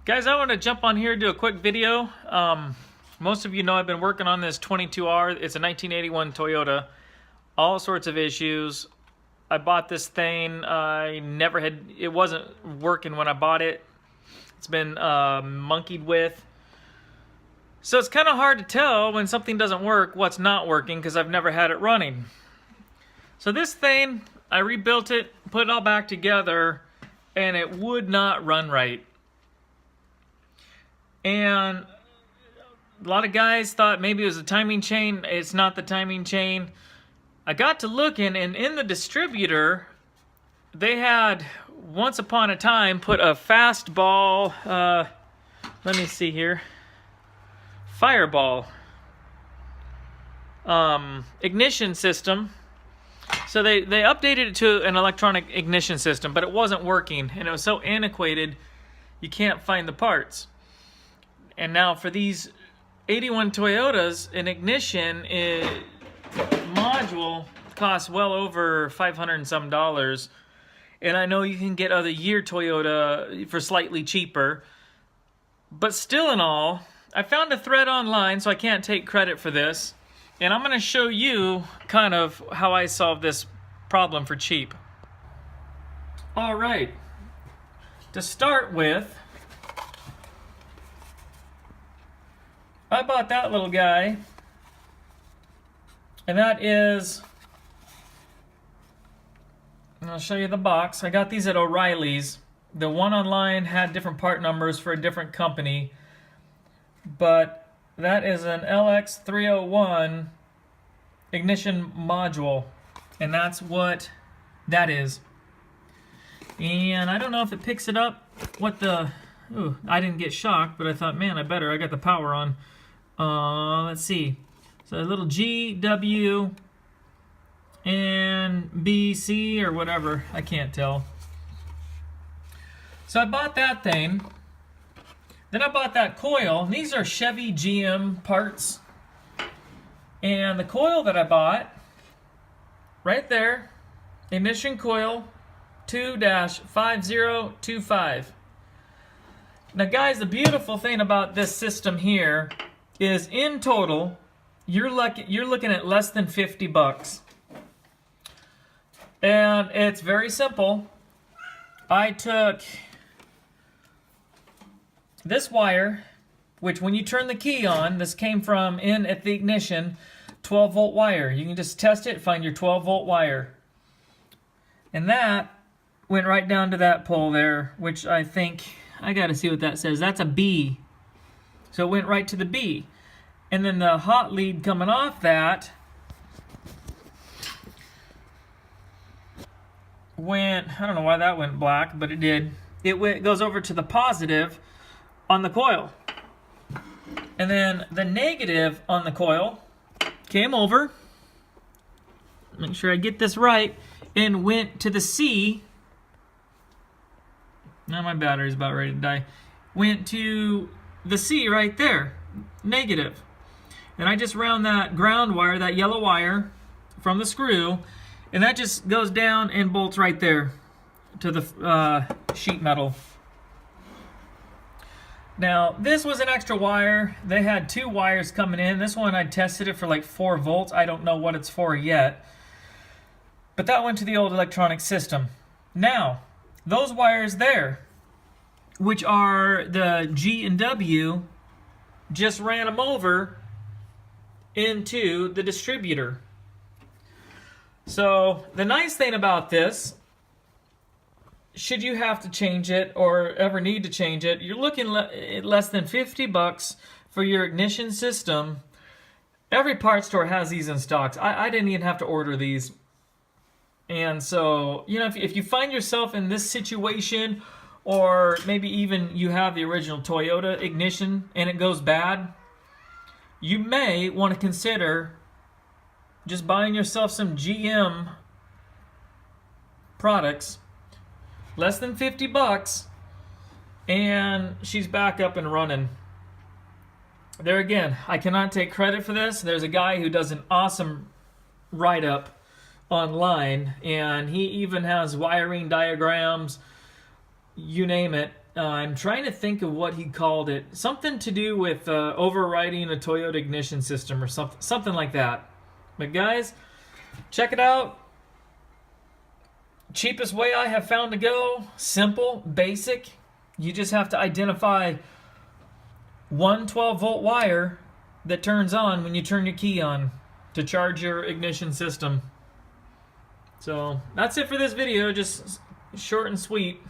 Guys, I want to jump on here and do a quick video. Most of you know I've been working on this 22R. It's a 1981 Toyota. All sorts of issues. I bought this thing. It wasn't working when I bought it. It's been monkeyed with. So it's kind of hard to tell when something doesn't work what's not working because I've never had it running. So this thing, I rebuilt it, put it all back together, and it would not run right. And a lot of guys thought maybe it was a timing chain. It's not the timing chain. I got to looking, and in the distributor, they had, once upon a time, put a fastball, let me see here, fireball ignition system. So they updated it to an electronic ignition system, but it wasn't working, and it was so antiquated, you can't find the parts. And now for these 81 Toyotas, an ignition module costs well over $500 and some. And I know you can get other year Toyota for slightly cheaper. But still in all, I found a thread online, so I can't take credit for this. And I'm going to show you kind of how I solved this problem for cheap. All right. To start with, I bought that little guy, and that is, I'll show you the box. I got these at O'Reilly's. The one online had different part numbers for a different company, but that is an LX301 ignition module, and that's what that is. And I don't know if it picks it up, ooh, I didn't get shocked, but I thought, man, I got the power on. Let's see. So a little G, W, and B, C, or whatever. I can't tell. So I bought that thing. Then I bought that coil. And these are Chevy GM parts. And the coil that I bought, right there, ignition coil 2-5025. Now guys, the beautiful thing about this system here is in total, you're looking at less than 50 bucks. And it's very simple. I took this wire, which when you turn the key on, this came from in at the ignition, 12 volt wire. You can just test it, find your 12 volt wire. And that went right down to that pole there, which I think, I gotta see what that says. That's a B. So it went right to the B. And then the hot lead coming off that went, I don't know why that went black, but it did. It goes over to the positive on the coil. And then the negative on the coil came over, make sure I get this right, and went to the C. Now my battery's about ready to die. Went to the C right there, negative. And I just round that ground wire, that yellow wire, from the screw, and that just goes down and bolts right there to the sheet metal. Now, this was an extra wire. They had 2 wires coming in. This one I tested it for like 4 volts. I don't know what it's for yet. But that went to the old electronic system. Now, those wires there, which are the G and W, just ran them over into the distributor. So the nice thing about this, should you have to change it or ever need to change it, you're looking at less than 50 bucks for your ignition system. Every part store has these in stocks. I didn't even have to order these. And so, you know, if you find yourself in this situation, or maybe even you have the original Toyota ignition and it goes bad, you may want to consider just buying yourself some GM products, less than 50 bucks, and she's back up and running. There again, I cannot take credit for this. There's a guy who does an awesome write-up online, and he even has wiring diagrams, you name it. I'm trying to think of what he called it. Something to do with overriding a Toyota ignition system or something like that. But guys, check it out. Cheapest way I have found to go. Simple, basic. You just have to identify one 12-volt wire that turns on when you turn your key on to charge your ignition system. So that's it for this video. Just short and sweet.